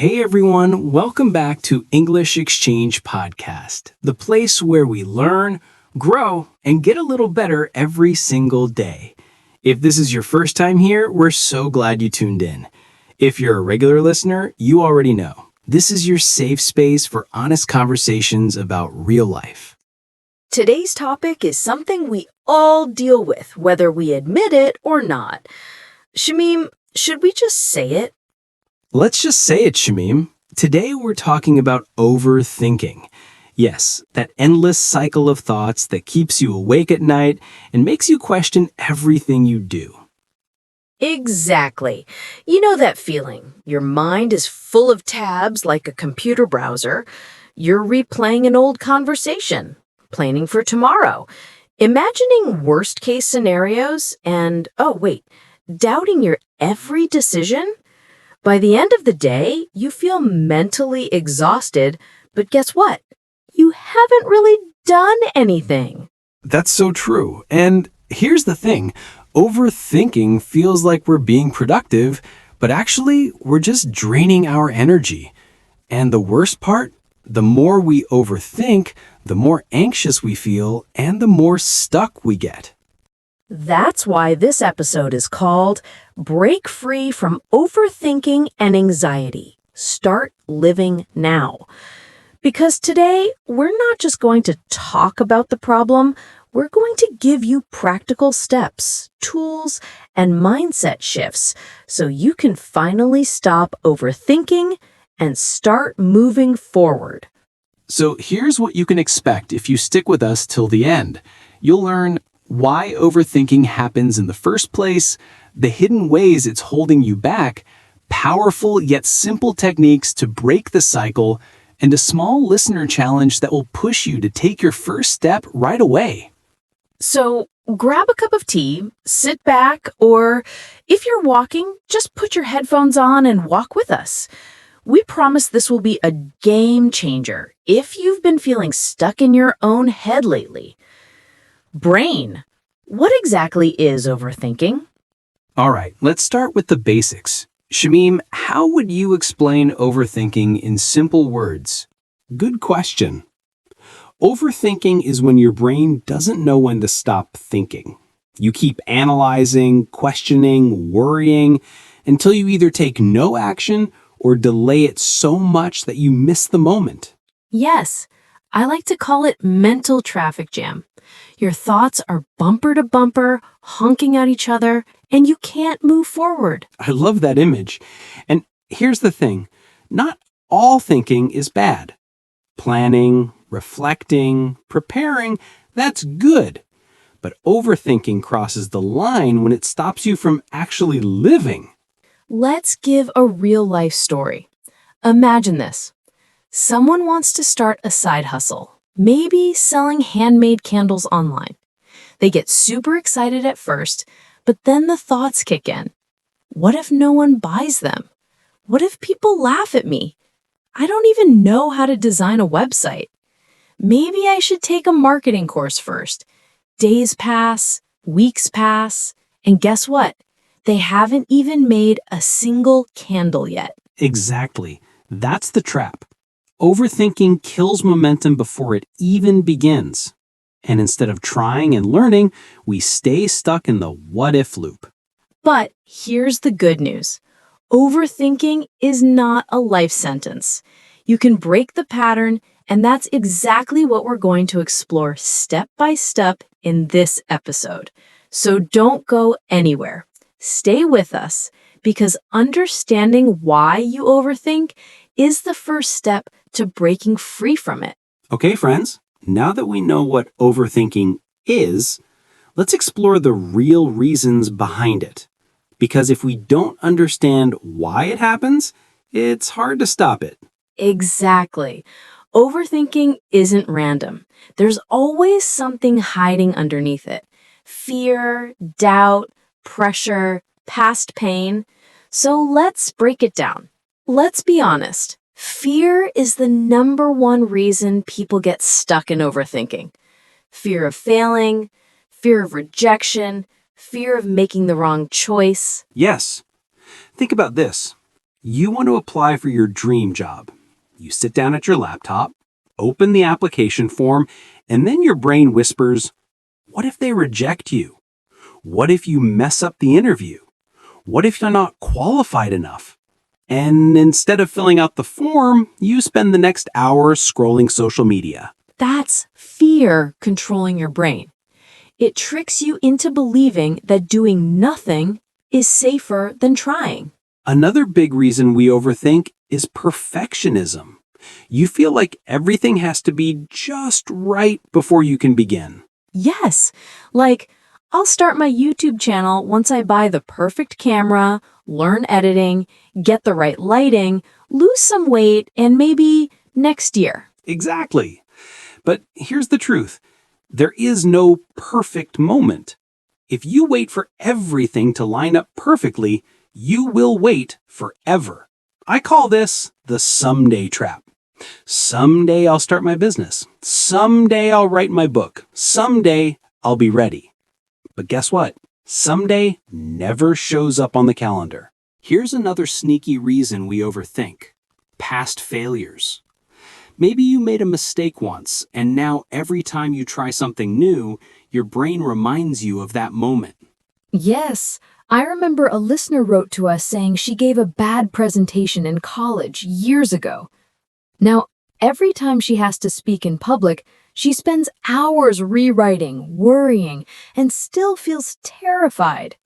Hey everyone, welcome back to English Exchange Podcast, the place where we learn, grow, and get a little better every single day. If this is your first time here, we're so glad you tuned in. If you're a regular listener, you already know. This is your safe space for honest conversations about real life. Today's topic is something we all deal with, whether we admit it or not. Shamim, should we just say it? Let's just say it, Shamim. Today we're talking about overthinking. Yes, that endless cycle of thoughts that keeps you awake at night and makes you question everything you do. Exactly. You know that feeling. Your mind is full of tabs like a computer browser. You're replaying an old conversation, planning for tomorrow, imagining worst-case scenarios, and, doubting your every decision? By the end of the day, you feel mentally exhausted, but guess what? You haven't really done anything. That's so true. And here's the thing. Overthinking feels like we're being productive, but actually we're just draining our energy. And the worst part, the more we overthink, the more anxious we feel and the more stuck we get. That's why this episode is called Break Free from Overthinking and Anxiety. Start living now. Because today, we're not just going to talk about the problem, we're going to give you practical steps, tools, and mindset shifts so you can finally stop overthinking and start moving forward. So here's what you can expect if you stick with us till the end. You'll learn why overthinking happens in the first place, the hidden ways it's holding you back, powerful yet simple techniques to break the cycle, and a small listener challenge that will push you to take your first step right away. So grab a cup of tea, sit back, or if you're walking, just put your headphones on and walk with us. We promise this will be a game changer if you've been feeling stuck in your own head lately. Brain. What exactly is overthinking? All right, let's start with the basics. Shamim, how would you explain overthinking in simple words? Good question. Overthinking is when your brain doesn't know when to stop thinking. You keep analyzing, questioning, worrying, until you either take no action or delay it so much that you miss the moment. Yes, I like to call it mental traffic jam. Your thoughts are bumper to bumper, honking at each other, and you can't move forward. I love that image. And here's the thing, not all thinking is bad. Planning, reflecting, preparing, that's good. But overthinking crosses the line when it stops you from actually living. Let's give a real-life story. Imagine this. Someone wants to start a side hustle, maybe selling handmade candles online. They get super excited at first, but then the thoughts kick in. What if no one buys them? What if people laugh at me? I don't even know how to design a website. Maybe I should take a marketing course first. Days pass, weeks pass, and guess what? They haven't even made a single candle yet. Exactly. That's the trap. Overthinking kills momentum before it even begins. And instead of trying and learning, we stay stuck in the what-if loop. But here's the good news. Overthinking is not a life sentence. You can break the pattern, and that's exactly what we're going to explore step by step in this episode. So don't go anywhere. Stay with us, because understanding why you overthink is the first step to breaking free from it. Okay, friends, now that we know what overthinking is, let's explore the real reasons behind it. Because if we don't understand why it happens, it's hard to stop it. Exactly. Overthinking isn't random. There's always something hiding underneath it. Fear, doubt, pressure, past pain. So let's break it down. Let's be honest. Fear is the number one reason people get stuck in overthinking. Fear of failing, fear of rejection, fear of making the wrong choice. Yes. Think about this. You want to apply for your dream job. You sit down at your laptop, open the application form, and then your brain whispers, what if they reject you? What if you mess up the interview? What if you're not qualified enough? And instead of filling out the form, you spend the next hour scrolling social media. That's fear controlling your brain. It tricks you into believing that doing nothing is safer than trying. Another big reason we overthink is perfectionism. You feel like everything has to be just right before you can begin. Yes, like I'll start my YouTube channel once I buy the perfect camera, learn editing, get the right lighting, lose some weight, and maybe next year. Exactly. But here's the truth. There is no perfect moment. If you wait for everything to line up perfectly, you will wait forever. I call this the someday trap. Someday I'll start my business. Someday I'll write my book. Someday I'll be ready. But guess what? Someday never shows up on the calendar. Here's another sneaky reason we overthink. Past failures. Maybe you made a mistake once, and now every time you try something new, your brain reminds you of that moment. Yes, I remember a listener wrote to us saying she gave a bad presentation in college years ago. Now, every time she has to speak in public, she spends hours rewriting, worrying, and still feels terrified.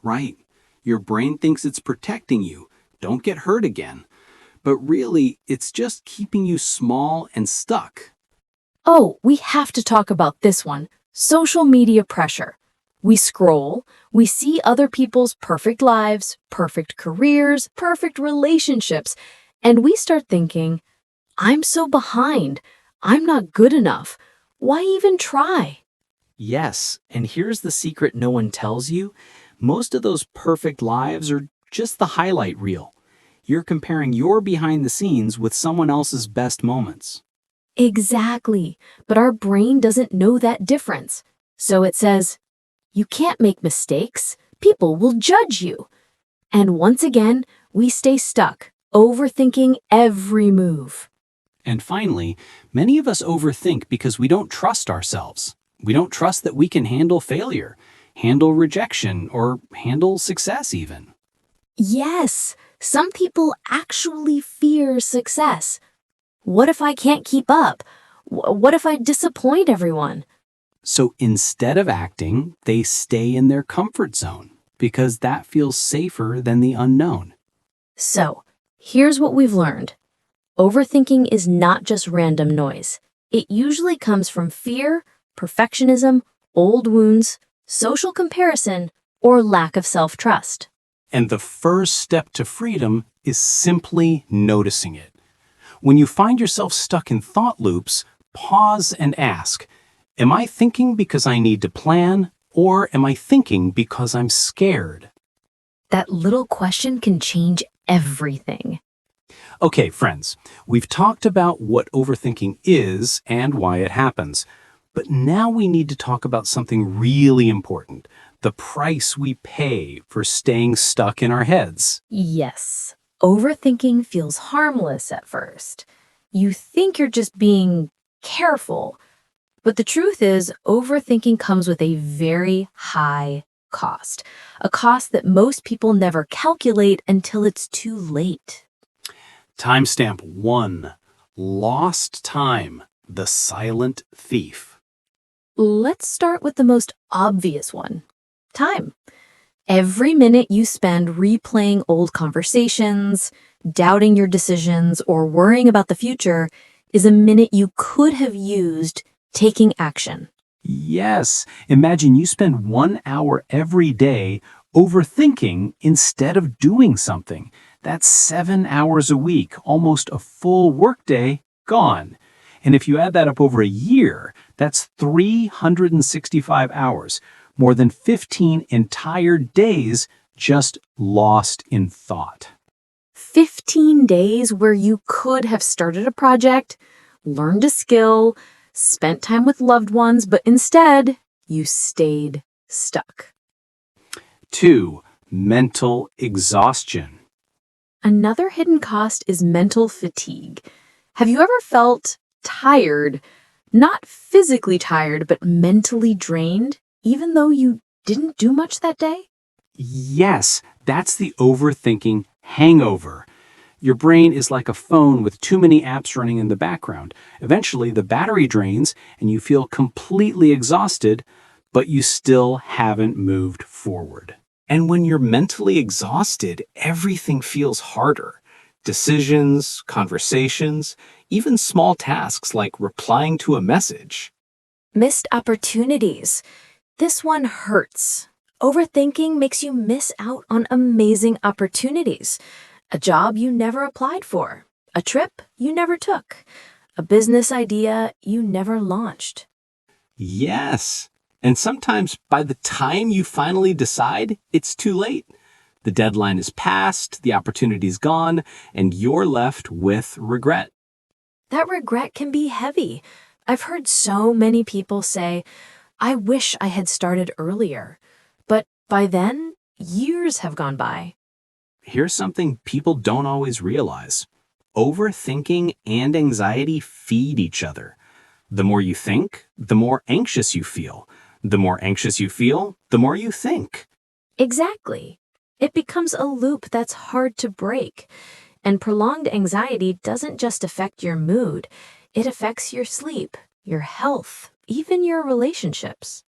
Right. Your brain thinks it's protecting you. Don't get hurt again. But really, it's just keeping you small and stuck. Oh, we have to talk about this one. Social media pressure. We scroll, we see other people's perfect lives, perfect careers, perfect relationships, and we start thinking, I'm so behind. I'm not good enough. Why even try? Yes, and here's the secret no one tells you. Most of those perfect lives are just the highlight reel. You're comparing your behind the scenes with someone else's best moments. Exactly. But our brain doesn't know that difference. So it says, you can't make mistakes. People will judge you. And once again, we stay stuck, overthinking every move. And finally, many of us overthink because we don't trust ourselves. We don't trust that we can handle failure, handle rejection, or handle success even. Yes, some people actually fear success. What if I can't keep up? What if I disappoint everyone? So instead of acting, they stay in their comfort zone because that feels safer than the unknown. So, here's what we've learned. Overthinking is not just random noise. It usually comes from fear, perfectionism, old wounds, social comparison, or lack of self-trust. And the first step to freedom is simply noticing it. When you find yourself stuck in thought loops, pause and ask, am I thinking because I need to plan, or am I thinking because I'm scared? That little question can change everything. Okay, friends, we've talked about what overthinking is and why it happens. But now we need to talk about something really important, the price we pay for staying stuck in our heads. Yes, overthinking feels harmless at first. You think you're just being careful, but the truth is, overthinking comes with a very high cost, a cost that most people never calculate until it's too late. Timestamp 1. Lost time, the silent thief. Let's start with the most obvious one, time. Every minute you spend replaying old conversations, doubting your decisions, or worrying about the future is a minute you could have used taking action. Yes, imagine you spend 1 hour every day overthinking instead of doing something. That's 7 hours a week, almost a full workday gone. And if you add that up over a year, that's 365 hours, more than 15 entire days just lost in thought. 15 days where you could have started a project, learned a skill, spent time with loved ones, but instead, you stayed stuck. 2. Mental exhaustion. Another hidden cost is mental fatigue. Have you ever felt tired, not physically tired, but mentally drained, even though you didn't do much that day? Yes, that's the overthinking hangover. Your brain is like a phone with too many apps running in the background. Eventually, the battery drains and you feel completely exhausted, but you still haven't moved forward. And when you're mentally exhausted, everything feels harder. Decisions, conversations, even small tasks like replying to a message. Missed opportunities. This one hurts. Overthinking makes you miss out on amazing opportunities. A job you never applied for, a trip you never took, a business idea you never launched. Yes. And sometimes by the time you finally decide, it's too late. The deadline is passed, the opportunity's gone, and you're left with regret. That regret can be heavy. I've heard so many people say, I wish I had started earlier. But by then, years have gone by. Here's something people don't always realize. Overthinking and anxiety feed each other. The more you think, the more anxious you feel. The more anxious you feel, the more you think. Exactly. It becomes a loop that's hard to break. And prolonged anxiety doesn't just affect your mood, it affects your sleep, your health, even your relationships.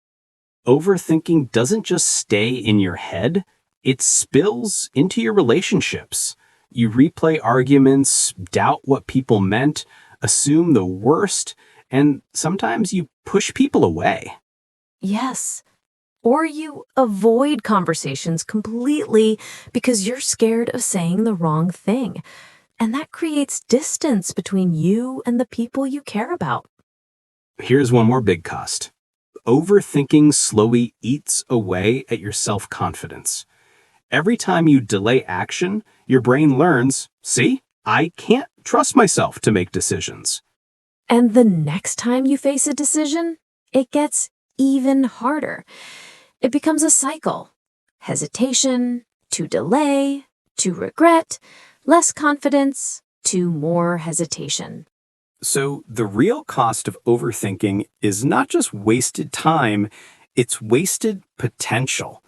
Overthinking doesn't just stay in your head, it spills into your relationships. You replay arguments, doubt what people meant, assume the worst, and sometimes you push people away. Yes. Or you avoid conversations completely because you're scared of saying the wrong thing. And that creates distance between you and the people you care about. Here's one more big cost. Overthinking slowly eats away at your self-confidence. Every time you delay action, your brain learns, see, I can't trust myself to make decisions. And the next time you face a decision, it gets even harder. It becomes a cycle. Hesitation, to delay, to regret, less confidence, to more hesitation. So the real cost of overthinking is not just wasted time, it's wasted potential.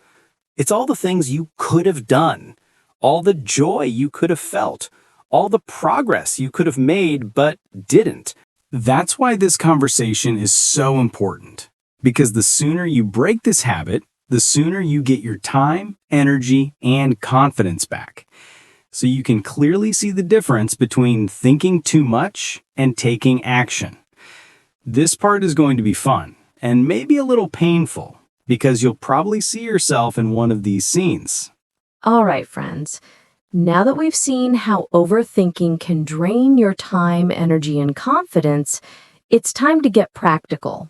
It's all the things you could have done, all the joy you could have felt, all the progress you could have made but didn't. That's why this conversation is so important. Because the sooner you break this habit, the sooner you get your time, energy, and confidence back. So you can clearly see the difference between thinking too much and taking action. This part is going to be fun and maybe a little painful because you'll probably see yourself in one of these scenes. All right, friends. Now that we've seen how overthinking can drain your time, energy, and confidence, it's time to get practical.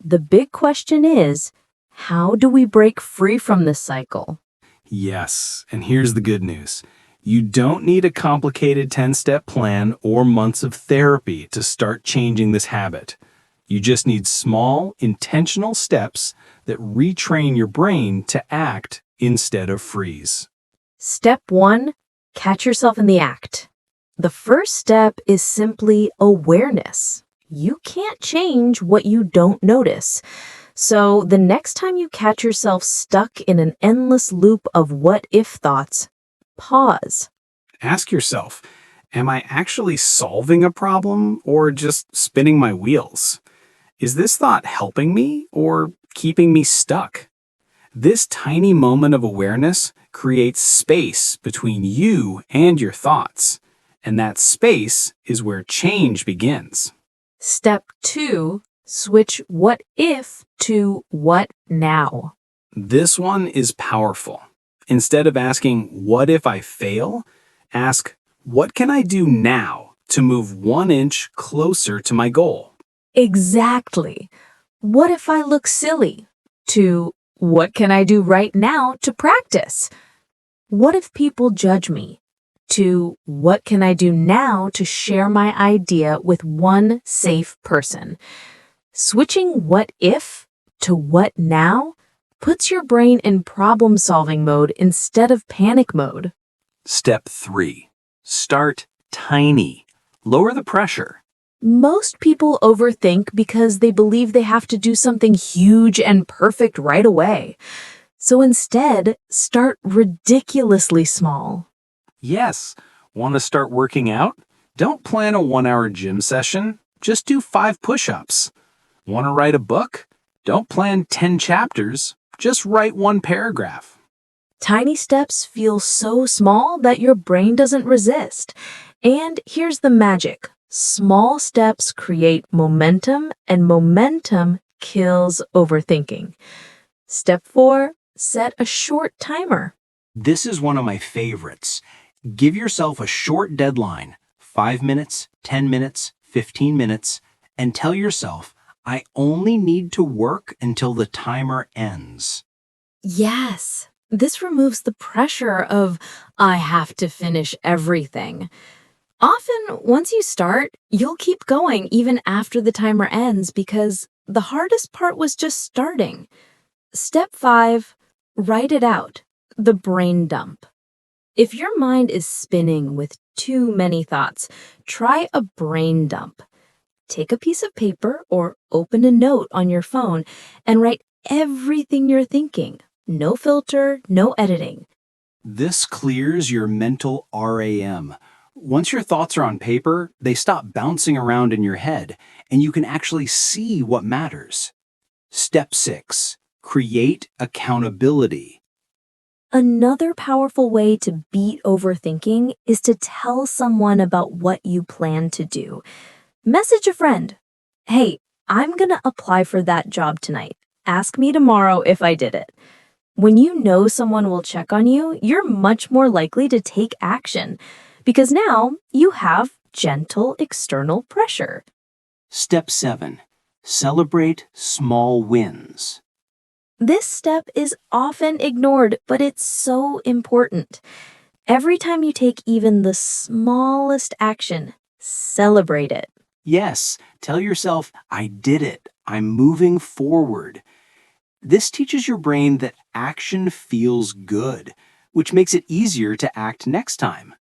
The big question is, how do we break free from this cycle? Yes, and here's the good news. You don't need a complicated 10-step plan or months of therapy to start changing this habit. You just need small, intentional steps that retrain your brain to act instead of freeze. Step 1, catch yourself in the act. The first step is simply awareness. You can't change what you don't notice. So the next time you catch yourself stuck in an endless loop of what-if thoughts, pause. Ask yourself, am I actually solving a problem or just spinning my wheels? Is this thought helping me or keeping me stuck? This tiny moment of awareness creates space between you and your thoughts, and that space is where change begins. Step 2, switch what if to what now. This one is powerful. Instead of asking, what if I fail? Ask, what can I do now to move 1 inch closer to my goal? Exactly. What if I look silly? To what can I do right now to practice? What if people judge me? To what can I do now to share my idea with one safe person? Switching what if to what now puts your brain in problem-solving mode instead of panic mode. Step 3. Start tiny. Lower the pressure. Most people overthink because they believe they have to do something huge and perfect right away. So instead, start ridiculously small. Yes. Want to start working out? Don't plan a 1-hour gym session. Just do 5 push-ups. Want to write a book? Don't plan 10 chapters. Just write 1 paragraph. Tiny steps feel so small that your brain doesn't resist. And here's the magic. Small steps create momentum, and momentum kills overthinking. Step 4, set a short timer. This is one of my favorites. Give yourself a short deadline, 5 minutes, 10 minutes, 15 minutes, and tell yourself, I only need to work until the timer ends. Yes, this removes the pressure of, I have to finish everything. Often, once you start, you'll keep going even after the timer ends because the hardest part was just starting. Step 5, write it out, the brain dump. If your mind is spinning with too many thoughts, try a brain dump. Take a piece of paper or open a note on your phone and write everything you're thinking. No filter, no editing. This clears your mental RAM. Once your thoughts are on paper, they stop bouncing around in your head, and you can actually see what matters. Step 6, create accountability. Another powerful way to beat overthinking is to tell someone about what you plan to do. Message a friend. Hey, I'm gonna apply for that job tonight. Ask me tomorrow if I did it. When you know someone will check on you, you're much more likely to take action because now you have gentle external pressure. Step 7, celebrate small wins. This step is often ignored, but it's so important. Every time you take even the smallest action, celebrate it. Yes, tell yourself, I did it. I'm moving forward. This teaches your brain that action feels good, which makes it easier to act next time.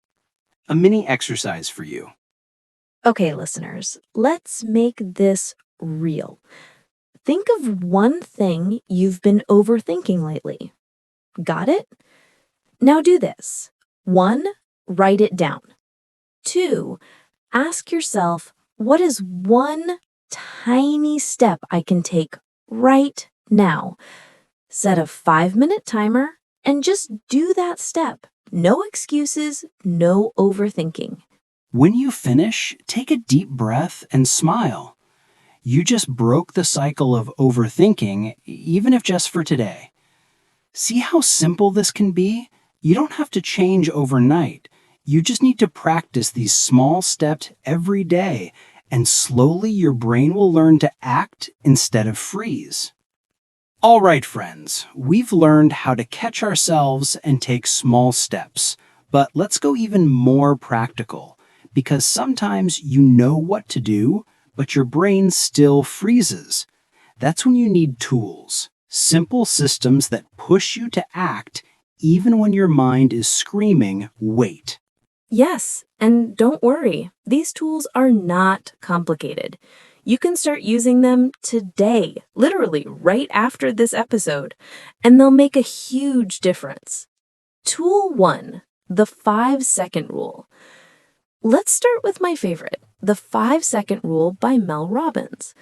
A mini exercise for you. Okay, listeners, let's make this real. Think of one thing you've been overthinking lately. Got it? Now do this. 1, write it down. 2, ask yourself, what is one tiny step I can take right now? Set a 5-minute timer and just do that step. No excuses, no overthinking. When you finish, take a deep breath and smile. You just broke the cycle of overthinking, even if just for today. See how simple this can be? You don't have to change overnight. You just need to practice these small steps every day, and slowly your brain will learn to act instead of freeze. All right, friends, we've learned how to catch ourselves and take small steps, but let's go even more practical, because sometimes you know what to do, but your brain still freezes. That's when you need tools, simple systems that push you to act even when your mind is screaming, wait. Yes, and don't worry, these tools are not complicated. You can start using them today, literally right after this episode, and they'll make a huge difference. Tool 1, the 5-second rule. Let's start with my favorite, the 5-second rule by Mel Robbins.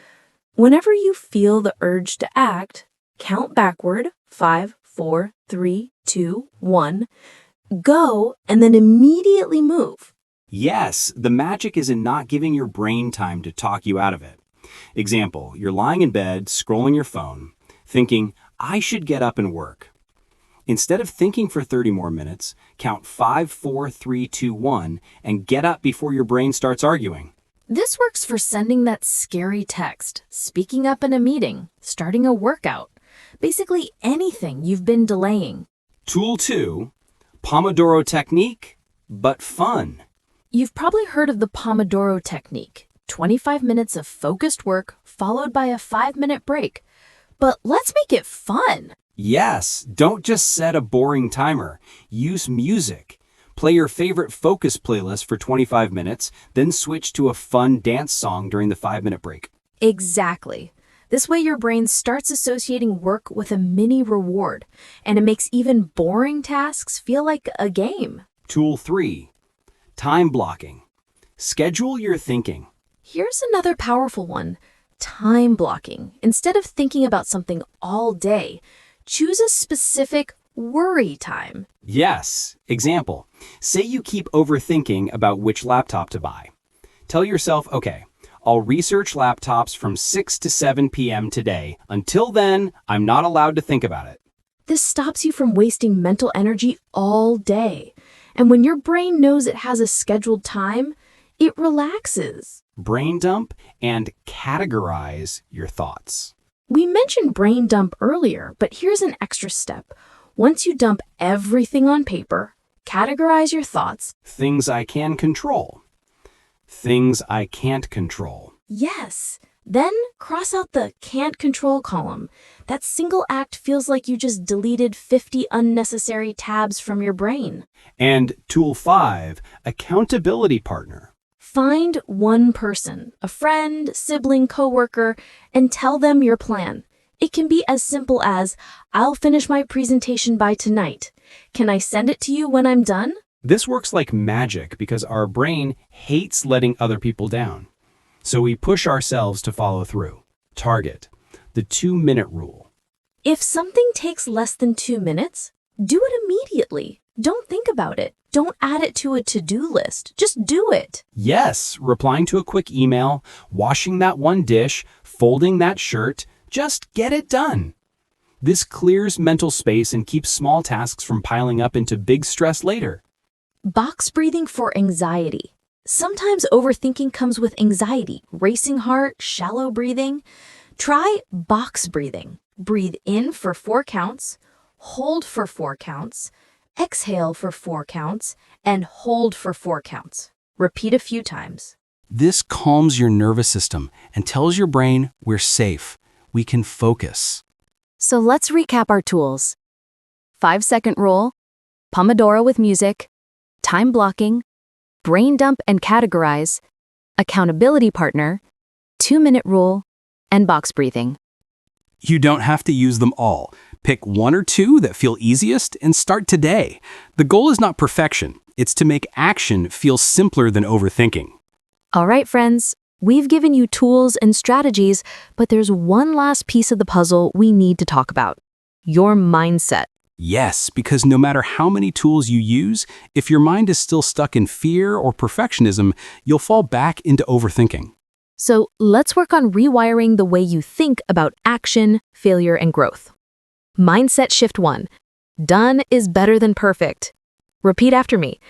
Whenever you feel the urge to act, count backward, 5, 4, 3, 2, 1, go, and then immediately move. Yes, the magic is in not giving your brain time to talk you out of it. Example, you're lying in bed, scrolling your phone, thinking, I should get up and work. Instead of thinking for 30 more minutes, count 5, 4, 3, 2, 1, and get up before your brain starts arguing. This works for sending that scary text, speaking up in a meeting, starting a workout, basically anything you've been delaying. Tool 2, Pomodoro technique, but fun. You've probably heard of the Pomodoro technique, 25 minutes of focused work followed by a 5-minute break. But let's make it fun. Yes, don't just set a boring timer. Use music. Play your favorite focus playlist for 25 minutes, then switch to a fun dance song during the 5-minute break. Exactly. This way your brain starts associating work with a mini reward, and it makes even boring tasks feel like a game. Tool 3. Time blocking. Schedule your thinking. Here's another powerful one. Time blocking. Instead of thinking about something all day, choose a specific worry time. Yes. Example. Say you keep overthinking about which laptop to buy. Tell yourself, okay, I'll research laptops from 6 to 7 p.m. today. Until then, I'm not allowed to think about it. This stops you from wasting mental energy all day. And when your brain knows it has a scheduled time, it relaxes. Brain dump and categorize your thoughts. We mentioned brain dump earlier, but here's an extra step. Once you dump everything on paper, categorize your thoughts. Things I can control. Things I can't control. Yes. Then cross out the can't control column. That single act feels like you just deleted 50 unnecessary tabs from your brain. And tool 5, accountability partner. Find one person, a friend, sibling, coworker, and tell them your plan. It can be as simple as, I'll finish my presentation by tonight. Can I send it to you when I'm done? This works like magic because our brain hates letting other people down. So we push ourselves to follow through. Target, the 2-minute rule. If something takes less than 2 minutes, do it immediately. Don't think about it. Don't add it to a to-do list. Just do it. Yes, replying to a quick email, washing that one dish, folding that shirt, just get it done. This clears mental space and keeps small tasks from piling up into big stress later. Box breathing for anxiety. Sometimes overthinking comes with anxiety, racing heart, shallow breathing. Try box breathing. Breathe in for 4 counts, hold for 4 counts, exhale for 4 counts, and hold for 4 counts. Repeat a few times. This calms your nervous system and tells your brain we're safe. We can focus. So let's recap our tools. 5-second rule, Pomodoro with music, time blocking, brain dump and categorize, accountability partner, 2-minute rule, and box breathing. You don't have to use them all. Pick 1 or 2 that feel easiest and start today. The goal is not perfection. It's to make action feel simpler than overthinking. All right, friends, we've given you tools and strategies, but there's one last piece of the puzzle we need to talk about: your mindset. Yes, because no matter how many tools you use, if your mind is still stuck in fear or perfectionism, you'll fall back into overthinking. So let's work on rewiring the way you think about action, failure, and growth. Mindset shift 1. Done is better than perfect. Repeat after me.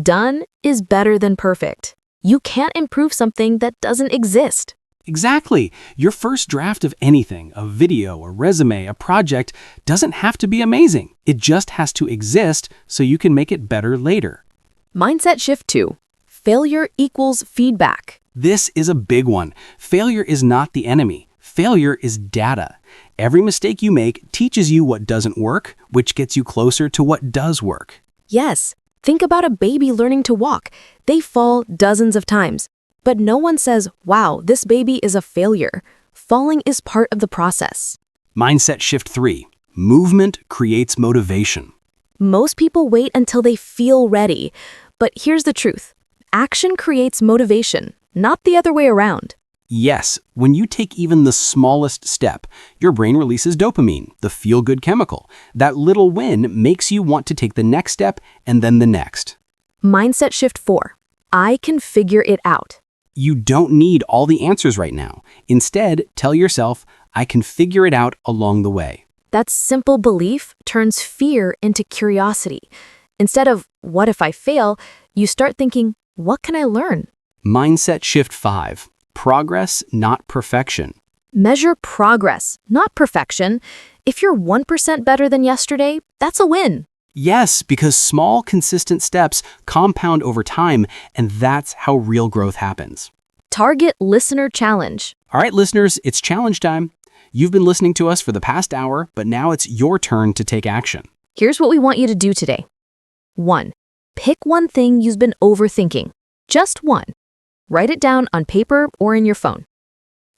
Done is better than perfect. You can't improve something that doesn't exist. Exactly. Your first draft of anything, a video, a resume, a project, doesn't have to be amazing. It just has to exist so you can make it better later. Mindset shift 2. Failure equals feedback. This is a big one. Failure is not the enemy. Failure is data. Every mistake you make teaches you what doesn't work, which gets you closer to what does work. Yes, think about a baby learning to walk. They fall dozens of times. But no one says, wow, this baby is a failure. Falling is part of the process. Mindset shift 3. Movement creates motivation. Most people wait until they feel ready. But here's the truth. Action creates motivation, not the other way around. Yes, when you take even the smallest step, your brain releases dopamine, the feel-good chemical. That little win makes you want to take the next step and then the next. Mindset shift 4. I can figure it out. You don't need all the answers right now. Instead, tell yourself, I can figure it out along the way. That simple belief turns fear into curiosity. Instead of, what if I fail, you start thinking, what can I learn? Mindset shift 5. Progress, not perfection. Measure progress, not perfection. If you're 1% better than yesterday, that's a win. Yes, because small, consistent steps compound over time, and that's how real growth happens. Target listener challenge. All right, listeners, it's challenge time. You've been listening to us for the past hour, but now it's your turn to take action. Here's what we want you to do today. 1. Pick one thing you've been overthinking. Just one. Write it down on paper or in your phone.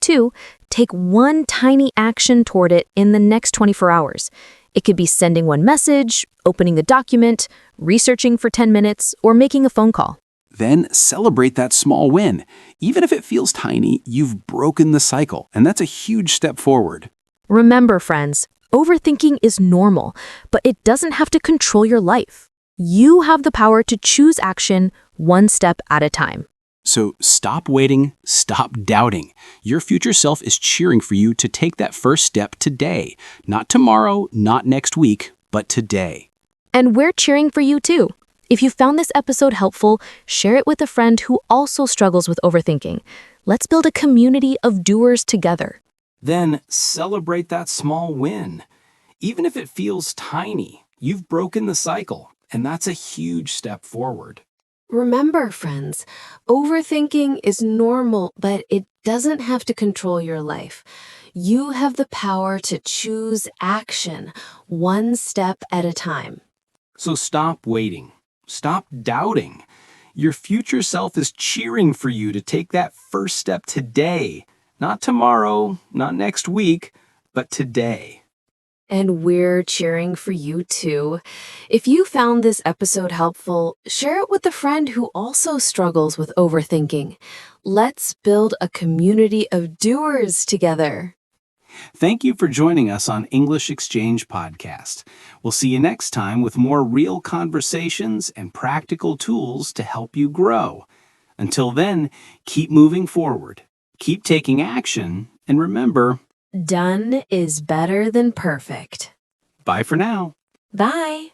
2. Take one tiny action toward it in the next 24 hours. It could be sending one message, opening a document, researching for 10 minutes, or making a phone call. Then celebrate that small win. Even if it feels tiny, you've broken the cycle, and that's a huge step forward. Remember, friends, overthinking is normal, but it doesn't have to control your life. You have the power to choose action one step at a time. So stop waiting, stop doubting. Your future self is cheering for you to take that first step today. Not tomorrow, not next week, but today. And we're cheering for you too. If you found this episode helpful, share it with a friend who also struggles with overthinking. Let's build a community of doers together. Then celebrate that small win. Even if it feels tiny, you've broken the cycle, and that's a huge step forward. Remember, friends, overthinking is normal, but it doesn't have to control your life. You have the power to choose action one step at a time. So stop waiting. Stop doubting. Your future self is cheering for you to take that first step today. Not tomorrow, not next week, but today. And we're cheering for you too. If you found this episode helpful, share it with a friend who also struggles with overthinking. Let's build a community of doers together. Thank you for joining us on English Exchange Podcast. We'll see you next time with more real conversations and practical tools to help you grow. Until then, keep moving forward, keep taking action, and remember, Done is better than perfect. bye for now. Bye.